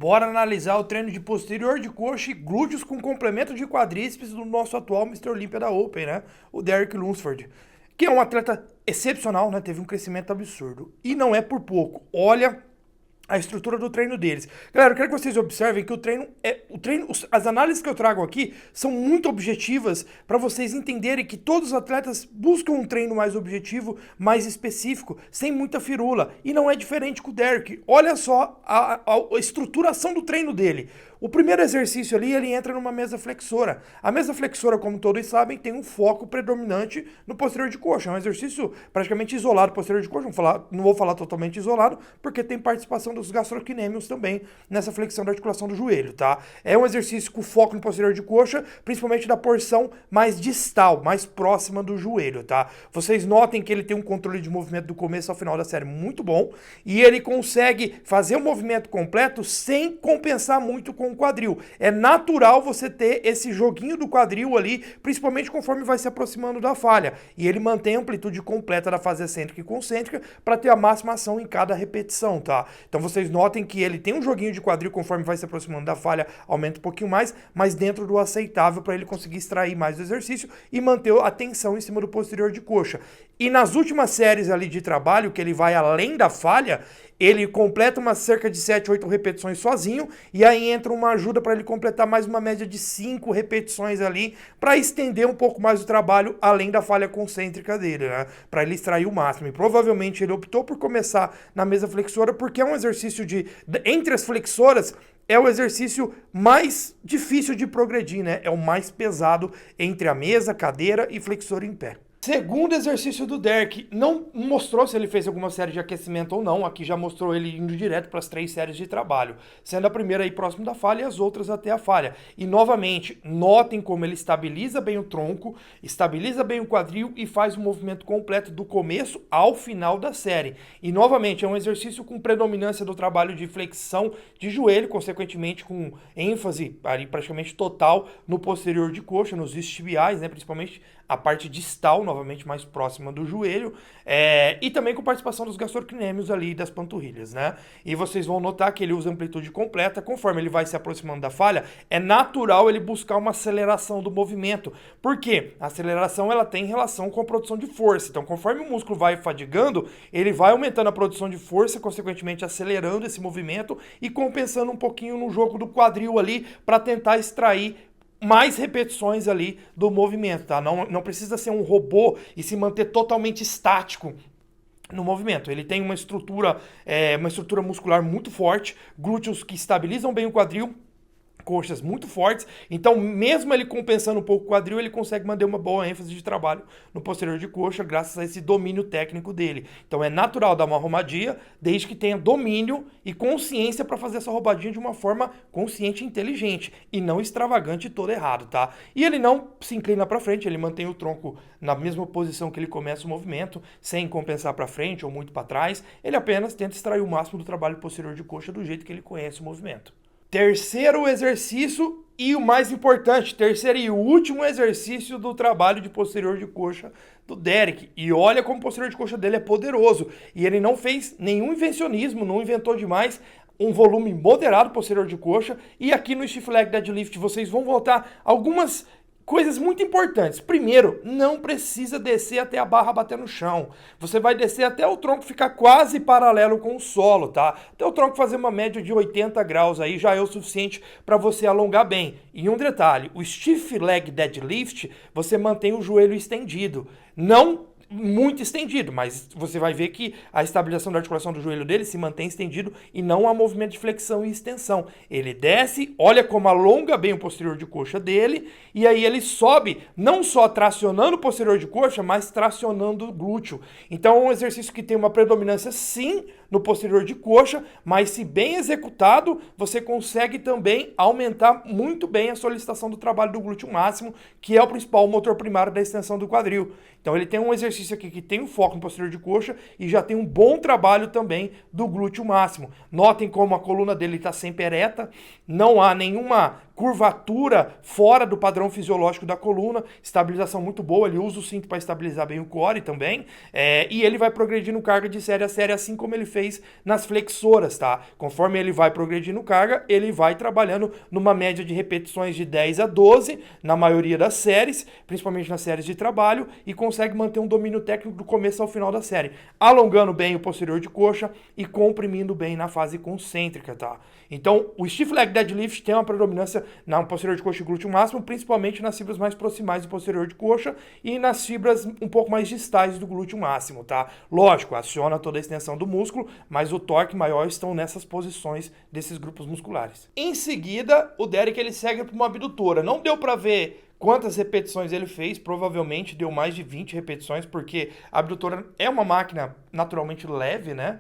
Bora analisar o treino de posterior de coxa e glúteos com complemento de quadríceps do nosso atual Mr. Olympia da Open, né? O Derek Lunsford, que é um atleta excepcional, né? Teve um crescimento absurdo. E não é por pouco. Olha a estrutura do treino deles. Galera, eu quero que vocês observem que as análises que eu trago aqui são muito objetivas para vocês entenderem que todos os atletas buscam um treino mais objetivo, mais específico, sem muita firula. E não é diferente com o Derek. Olha só a estruturação do treino dele. O primeiro exercício ali, ele entra numa mesa flexora. A mesa flexora, como todos sabem, tem um foco predominante no posterior de coxa. É um exercício praticamente isolado posterior de coxa. Não vou falar totalmente isolado, porque tem participação dos gastrocnêmios também nessa flexão da articulação do joelho, tá? É um exercício com foco no posterior de coxa, principalmente da porção mais distal, mais próxima do joelho, tá? Vocês notem que ele tem um controle de movimento do começo ao final da série muito bom, e ele consegue fazer o movimento completo sem compensar muito com o quadril. É natural você ter esse joguinho do quadril ali, principalmente conforme vai se aproximando da falha. E ele mantém a amplitude completa da fase excêntrica e concêntrica para ter a máxima ação em cada repetição, tá? Então vocês notem que ele tem um joguinho de quadril conforme vai se aproximando da falha, aumenta um pouquinho mais, mas dentro do aceitável para ele conseguir extrair mais do exercício e manter a tensão em cima do posterior de coxa. E nas últimas séries ali de trabalho, que ele vai além da falha, ele completa umas cerca de 7, 8 repetições sozinho, e aí entra uma ajuda para ele completar mais uma média de 5 repetições ali, para estender um pouco mais o trabalho além da falha concêntrica dele, né? Para ele extrair o máximo. E provavelmente ele optou por começar na mesa flexora, porque é um exercício entre as flexoras, é o exercício mais difícil de progredir, né? É o mais pesado entre a mesa, cadeira e flexor em pé. Segundo exercício do Derek, não mostrou se ele fez alguma série de aquecimento ou não, aqui já mostrou ele indo direto para as 3 séries de trabalho, sendo a primeira aí próximo da falha e as outras até a falha. E novamente, notem como ele estabiliza bem o tronco, estabiliza bem o quadril e faz o movimento completo do começo ao final da série. E novamente, é um exercício com predominância do trabalho de flexão de joelho, consequentemente com ênfase ali praticamente total no posterior de coxa, nos isquiotibiais, né, principalmente a parte distal, novamente mais próxima do joelho, e também com participação dos gastrocnêmios ali das panturrilhas, né? E vocês vão notar que ele usa amplitude completa, conforme ele vai se aproximando da falha, é natural ele buscar uma aceleração do movimento. Por quê? A aceleração ela tem relação com a produção de força. Então, conforme o músculo vai fadigando, ele vai aumentando a produção de força, consequentemente acelerando esse movimento e compensando um pouquinho no jogo do quadril ali para tentar extrair mais repetições ali do movimento, tá? Não precisa ser um robô e se manter totalmente estático no movimento. Ele tem uma estrutura muscular muito forte, glúteos que estabilizam bem o quadril, coxas muito fortes, então mesmo ele compensando um pouco o quadril, ele consegue manter uma boa ênfase de trabalho no posterior de coxa, graças a esse domínio técnico dele. Então é natural dar uma arrombadinha, desde que tenha domínio e consciência para fazer essa arrombadinha de uma forma consciente e inteligente, e não extravagante e todo errado, tá? E ele não se inclina para frente, ele mantém o tronco na mesma posição que ele começa o movimento, sem compensar para frente ou muito para trás, ele apenas tenta extrair o máximo do trabalho posterior de coxa do jeito que ele conhece o movimento. Terceiro exercício e o mais importante, terceiro e último exercício do trabalho de posterior de coxa do Derek. E olha como o posterior de coxa dele é poderoso. E ele não fez nenhum invencionismo, não inventou demais, um volume moderado posterior de coxa. E aqui no Stiff Leg Deadlift vocês vão voltar algumas coisas muito importantes. Primeiro, não precisa descer até a barra bater no chão. Você vai descer até o tronco ficar quase paralelo com o solo, tá? Até o tronco fazer uma média de 80 graus aí já é o suficiente para você alongar bem. E um detalhe, o Stiff Leg Deadlift, você mantém o joelho estendido. Não muito estendido, mas você vai ver que a estabilização da articulação do joelho dele se mantém estendido e não há movimento de flexão e extensão. Ele desce, olha como alonga bem o posterior de coxa dele, e aí ele sobe, não só tracionando o posterior de coxa, mas tracionando o glúteo. Então é um exercício que tem uma predominância sim no posterior de coxa, mas se bem executado, você consegue também aumentar muito bem a solicitação do trabalho do glúteo máximo, que é o principal motor primário da extensão do quadril. Então ele tem um exercício aqui que tem um foco no posterior de coxa e já tem um bom trabalho também do glúteo máximo. Notem como a coluna dele está sempre ereta, não há nenhuma curvatura fora do padrão fisiológico da coluna, estabilização muito boa, ele usa o cinto para estabilizar bem o core também, e ele vai progredindo carga de série a série, assim como ele fez nas flexoras, tá? Conforme ele vai progredindo carga, ele vai trabalhando numa média de repetições de 10 a 12, na maioria das séries, principalmente nas séries de trabalho, e consegue manter um domínio técnico do começo ao final da série, alongando bem o posterior de coxa e comprimindo bem na fase concêntrica, tá? Então, o stiff leg deadlift tem uma predominância na posterior de coxa e glúteo máximo, principalmente nas fibras mais proximais do posterior de coxa e nas fibras um pouco mais distais do glúteo máximo, tá? Lógico, aciona toda a extensão do músculo, mas o torque maior estão nessas posições desses grupos musculares. Em seguida, o Derek ele segue para uma abdutora. Não deu para ver quantas repetições ele fez, provavelmente deu mais de 20 repetições, porque a abdutora é uma máquina naturalmente leve, né?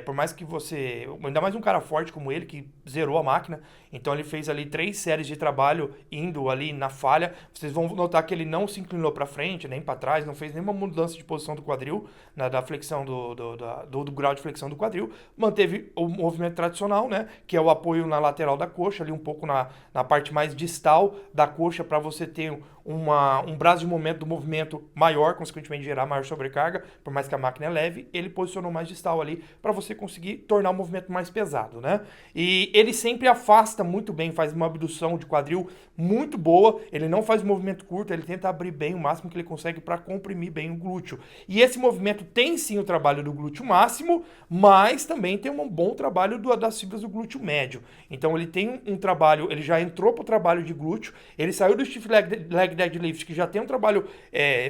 Por mais que você... Ainda mais um cara forte como ele, que zerou a máquina. Então ele fez ali 3 séries de trabalho indo ali na falha. Vocês vão notar que ele não se inclinou para frente, nem para trás, não fez nenhuma mudança de posição do quadril, da flexão do grau de flexão do quadril. Manteve o movimento tradicional, né? Que é o apoio na lateral da coxa, ali um pouco na parte mais distal da coxa, para você ter um braço de momento do movimento maior, consequentemente gerar maior sobrecarga, por mais que a máquina é leve, ele posicionou mais distal ali para você conseguir tornar o movimento mais pesado, né? E ele sempre afasta muito bem, faz uma abdução de quadril muito boa, ele não faz movimento curto, ele tenta abrir bem o máximo que ele consegue para comprimir bem o glúteo. E esse movimento tem sim o trabalho do glúteo máximo, mas também tem um bom trabalho das fibras do glúteo médio. Então ele tem um trabalho, ele já entrou para o trabalho de glúteo, ele saiu do stiff leg deadlift, que já tem um trabalho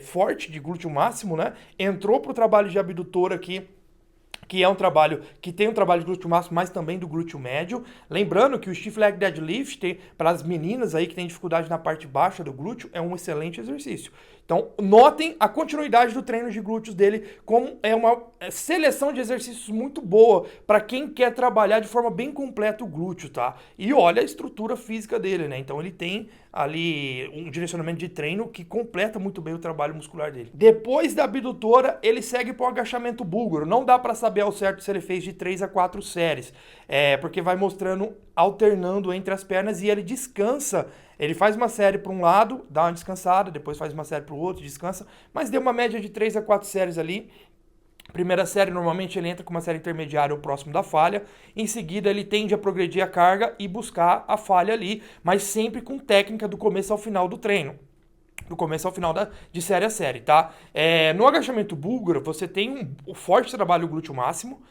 forte de glúteo máximo, né? Entrou para o trabalho de abdutor aqui, que é um trabalho que tem um trabalho de glúteo máximo, mas também do glúteo médio. Lembrando que o stiff leg deadlift, para as meninas aí que têm dificuldade na parte baixa do glúteo, é um excelente exercício. Então, notem a continuidade do treino de glúteos dele, como é uma seleção de exercícios muito boa para quem quer trabalhar de forma bem completa o glúteo, tá? E olha a estrutura física dele, né? Então, ele tem ali um direcionamento de treino que completa muito bem o trabalho muscular dele. Depois da abdutora, ele segue para o agachamento búlgaro. Não dá para saber ao certo se ele fez de 3 a 4 séries, porque vai mostrando, alternando entre as pernas, e ele descansa. Ele faz uma série para um lado, dá uma descansada, depois faz uma série para o outro, descansa, mas deu uma média de 3 a 4 séries ali. Primeira série, normalmente ele entra com uma série intermediária ou próximo da falha. Em seguida, ele tende a progredir a carga e buscar a falha ali, mas sempre com técnica do começo ao final do treino. Do começo ao final de série a série, tá? No agachamento búlgaro, você tem um forte trabalho glúteo máximo,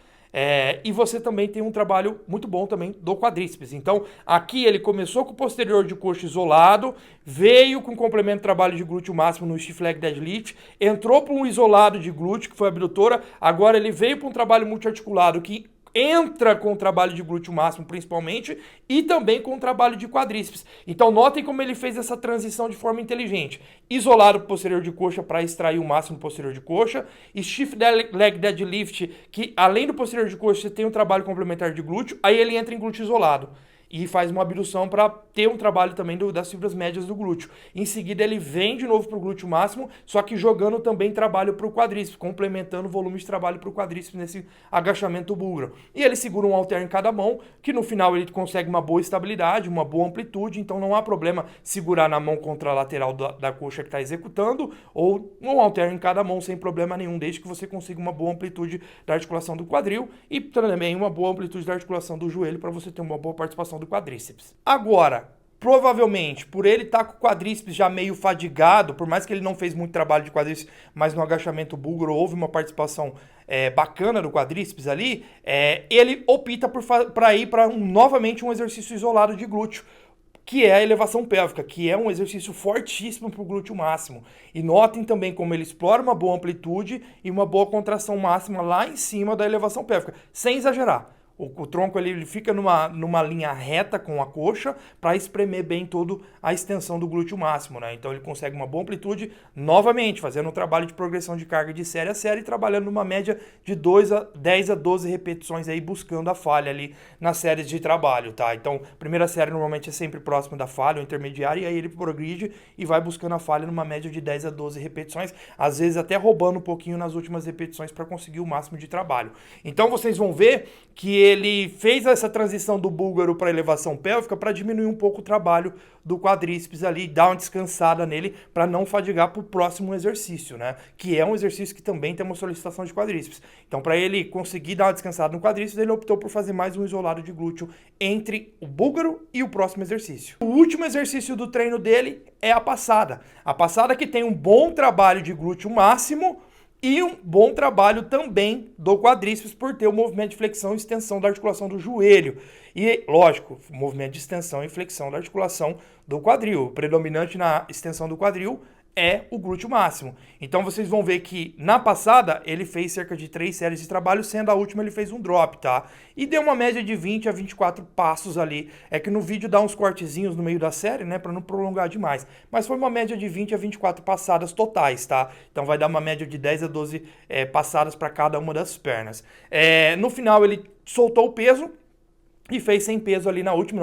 e você também tem um trabalho muito bom também do quadríceps. Então, aqui ele começou com o posterior de coxa isolado, veio com complemento de trabalho de glúteo máximo no stiff leg deadlift, entrou para um isolado de glúteo, que foi a abdutora, agora ele veio para um trabalho multiarticulado que entra com o trabalho de glúteo máximo principalmente e também com o trabalho de quadríceps. Então notem como ele fez essa transição de forma inteligente. Isolado posterior de coxa para extrair o máximo posterior de coxa, e stiff leg deadlift, que além do posterior de coxa você tem um trabalho complementar de glúteo, aí ele entra em glúteo isolado e faz uma abdução para ter um trabalho também das fibras médias do glúteo. Em seguida ele vem de novo para o glúteo máximo, só que jogando também trabalho para o quadríceps, complementando o volume de trabalho para o quadríceps nesse agachamento búlgaro. E ele segura um halter em cada mão, que no final ele consegue uma boa estabilidade, uma boa amplitude, então não há problema segurar na mão contra a lateral da coxa que está executando, ou um halter em cada mão sem problema nenhum, desde que você consiga uma boa amplitude da articulação do quadril e também uma boa amplitude da articulação do joelho para você ter uma boa participação do quadríceps. Agora, provavelmente, por ele estar com o quadríceps já meio fadigado, por mais que ele não fez muito trabalho de quadríceps, mas no agachamento búlgaro houve uma participação bacana do quadríceps ali, ele opta para ir para novamente um exercício isolado de glúteo, que é a elevação pélvica, que é um exercício fortíssimo para o glúteo máximo. E notem também como ele explora uma boa amplitude e uma boa contração máxima lá em cima da elevação pélvica, sem exagerar. O tronco ele fica numa linha reta com a coxa para espremer bem toda a extensão do glúteo máximo, né? Então ele consegue uma boa amplitude, novamente, fazendo um trabalho de progressão de carga de série a série, trabalhando numa média de 10 a 12 repetições aí, buscando a falha ali nas séries de trabalho, tá? Então, primeira série normalmente é sempre próximo da falha, ou intermediária, e aí ele progride e vai buscando a falha numa média de 10 a 12 repetições, às vezes até roubando um pouquinho nas últimas repetições para conseguir o máximo de trabalho. Então vocês vão ver que ele fez essa transição do búlgaro para elevação pélvica para diminuir um pouco o trabalho do quadríceps ali, dar uma descansada nele para não fadigar para o próximo exercício, né? Que é um exercício que também tem uma solicitação de quadríceps. Então, para ele conseguir dar uma descansada no quadríceps, ele optou por fazer mais um isolado de glúteo entre o búlgaro e o próximo exercício. O último exercício do treino dele é a passada. A passada que tem um bom trabalho de glúteo máximo e um bom trabalho também do quadríceps por ter o movimento de flexão e extensão da articulação do joelho. E, lógico, o movimento de extensão e flexão da articulação do quadril. O predominante na extensão do quadril é o glúteo máximo. Então vocês vão ver que na passada ele fez cerca de 3 séries de trabalho, sendo a última ele fez um drop, tá? E deu uma média de 20 a 24 passos ali. É que no vídeo dá uns cortezinhos no meio da série, né, para não prolongar demais. Mas foi uma média de 20 a 24 passadas totais, tá? Então vai dar uma média de 10 a 12 passadas para cada uma das pernas. No final ele soltou o peso e fez sem peso ali na última,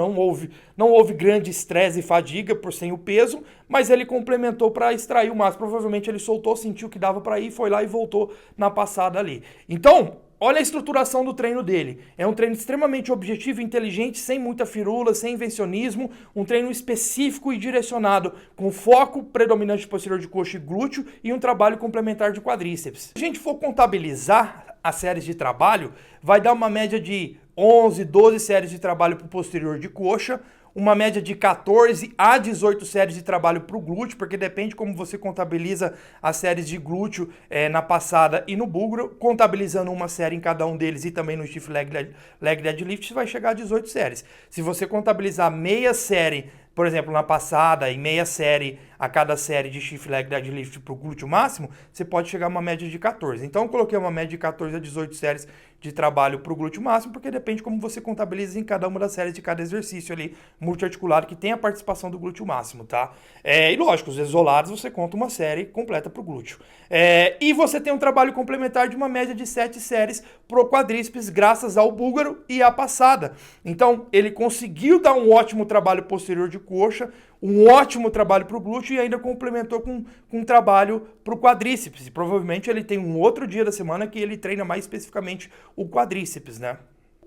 não houve grande estresse e fadiga por sem o peso, mas ele complementou para extrair o máximo. Provavelmente ele soltou, sentiu que dava para ir, foi lá e voltou na passada ali. Então, olha a estruturação do treino dele. É um treino extremamente objetivo, inteligente, sem muita firula, sem invencionismo, um treino específico e direcionado, com foco predominante posterior de coxa e glúteo e um trabalho complementar de quadríceps. Se a gente for contabilizar as séries de trabalho, vai dar uma média de 11, 12 séries de trabalho para o posterior de coxa, uma média de 14 a 18 séries de trabalho para o glúteo, porque depende como você contabiliza as séries de glúteo na passada e no búlgaro, contabilizando uma série em cada um deles e também no stiff leg deadlift, vai chegar a 18 séries. Se você contabilizar meia série, por exemplo, na passada e meia série a cada série de stiff leg deadlift para o glúteo máximo, você pode chegar a uma média de 14. Então eu coloquei uma média de 14 a 18 séries de trabalho para o glúteo máximo, porque depende como você contabiliza em cada uma das séries de cada exercício ali multiarticulado que tem a participação do glúteo máximo, tá? E lógico, os isolados você conta uma série completa para o glúteo. E você tem um trabalho complementar de uma média de 7 séries pro quadríceps graças ao búlgaro e à passada. Então ele conseguiu dar um ótimo trabalho posterior de coxa, um ótimo trabalho para o glúteo e ainda complementou com um trabalho para o quadríceps. E provavelmente ele tem um outro dia da semana que ele treina mais especificamente o quadríceps, né?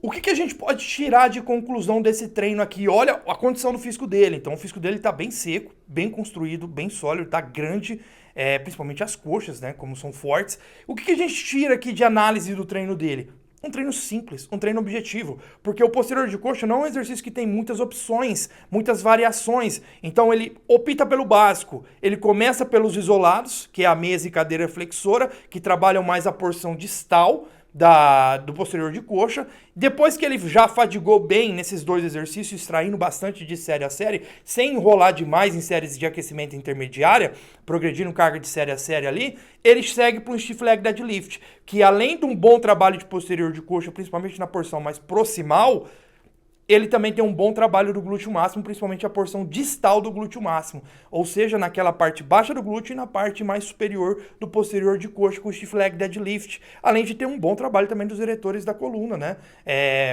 O que a gente pode tirar de conclusão desse treino aqui? Olha a condição do físico dele. Então o físico dele está bem seco, bem construído, bem sólido, está grande, principalmente as coxas, né? Como são fortes. O que a gente tira aqui de análise do treino dele? Um treino simples, um treino objetivo, porque o posterior de coxa não é um exercício que tem muitas opções, muitas variações, então ele opta pelo básico, ele começa pelos isolados, que é a mesa e cadeira flexora, que trabalham mais a porção distal do posterior de coxa. Depois que ele já fadigou bem nesses dois exercícios, extraindo bastante de série a série, sem enrolar demais em séries de aquecimento intermediária, progredindo carga de série a série ali, ele segue para um stiff leg deadlift, que além de um bom trabalho de posterior de coxa, principalmente na porção mais proximal, ele também tem um bom trabalho do glúteo máximo, principalmente a porção distal do glúteo máximo, ou seja, naquela parte baixa do glúteo e na parte mais superior do posterior de coxa com o stiff leg deadlift, além de ter um bom trabalho também dos eretores da coluna, né,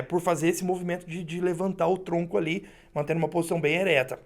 por fazer esse movimento de levantar o tronco ali, mantendo uma posição bem ereta.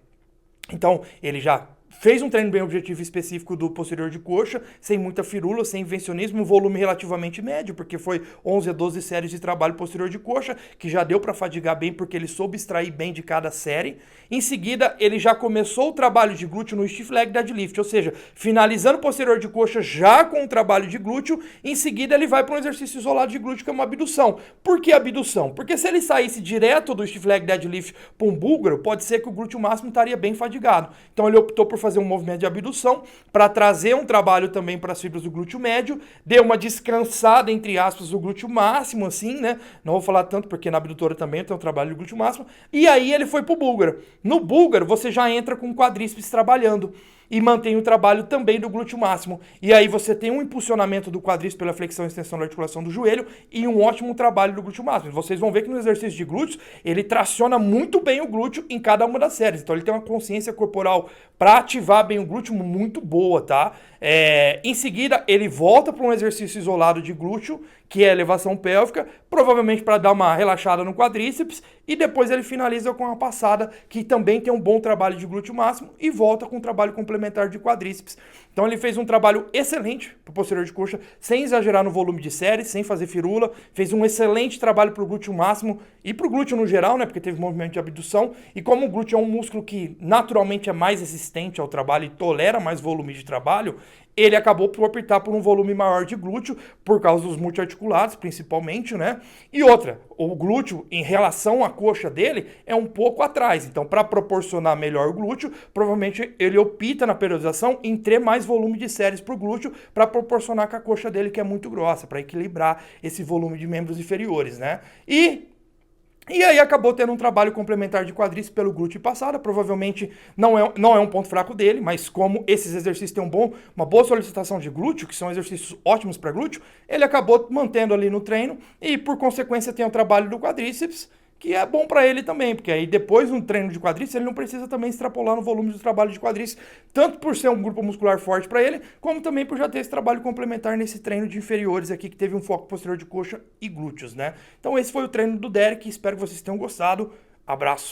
Então, ele já fez um treino bem objetivo específico do posterior de coxa, sem muita firula, sem invencionismo, um volume relativamente médio, porque foi 11 a 12 séries de trabalho posterior de coxa, que já deu para fadigar bem, porque ele soube extrair bem de cada série. Em seguida, ele já começou o trabalho de glúteo no stiff leg deadlift, ou seja, finalizando o posterior de coxa já com o trabalho de glúteo, em seguida ele vai para um exercício isolado de glúteo, que é uma abdução. Por que abdução? Porque se ele saísse direto do stiff leg deadlift para um búlgaro, pode ser que o glúteo máximo estaria bem fadigado. Então ele optou por fazer um movimento de abdução para trazer um trabalho também para as fibras do glúteo médio, deu uma descansada, entre aspas, do glúteo máximo, assim, né? Não vou falar tanto porque na abdutora também tem um trabalho do glúteo máximo. E aí ele foi pro búlgaro. No búlgaro você já entra com o quadríceps trabalhando e mantém o trabalho também do glúteo máximo. E aí você tem um impulsionamento do quadríceps pela flexão e extensão da articulação do joelho e um ótimo trabalho do glúteo máximo. Vocês vão ver que no exercício de glúteos, ele traciona muito bem o glúteo em cada uma das séries. Então ele tem uma consciência corporal para ativar bem o glúteo muito boa, tá? Em seguida, ele volta para um exercício isolado de glúteo, que é elevação pélvica, provavelmente para dar uma relaxada no quadríceps, e depois ele finaliza com uma passada que também tem um bom trabalho de glúteo máximo e volta com um trabalho complementar de quadríceps. Então ele fez um trabalho excelente para o posterior de coxa, sem exagerar no volume de séries, sem fazer firula, fez um excelente trabalho para o glúteo máximo e para o glúteo no geral, né, porque teve movimento de abdução, e como o glúteo é um músculo que naturalmente é mais resistente ao trabalho e tolera mais volume de trabalho, ele acabou por optar por um volume maior de glúteo, por causa dos multiarticulados, principalmente, né? E outra, o glúteo, em relação à coxa dele, é um pouco atrás. Então, para proporcionar melhor o glúteo, provavelmente ele opta na periodização em ter mais volume de séries para o glúteo, para proporcionar com a coxa dele, que é muito grossa, para equilibrar esse volume de membros inferiores, né? E aí acabou tendo um trabalho complementar de quadríceps pelo glúteo passada, provavelmente não é um ponto fraco dele, mas como esses exercícios têm uma boa solicitação de glúteo, que são exercícios ótimos para glúteo, ele acabou mantendo ali no treino e por consequência tem o trabalho do quadríceps, que é bom para ele também, porque aí depois no treino de quadríceps ele não precisa também extrapolar no volume do trabalho de quadríceps, tanto por ser um grupo muscular forte para ele, como também por já ter esse trabalho complementar nesse treino de inferiores aqui, que teve um foco posterior de coxa e glúteos, né? Então esse foi o treino do Derek, espero que vocês tenham gostado, abraço!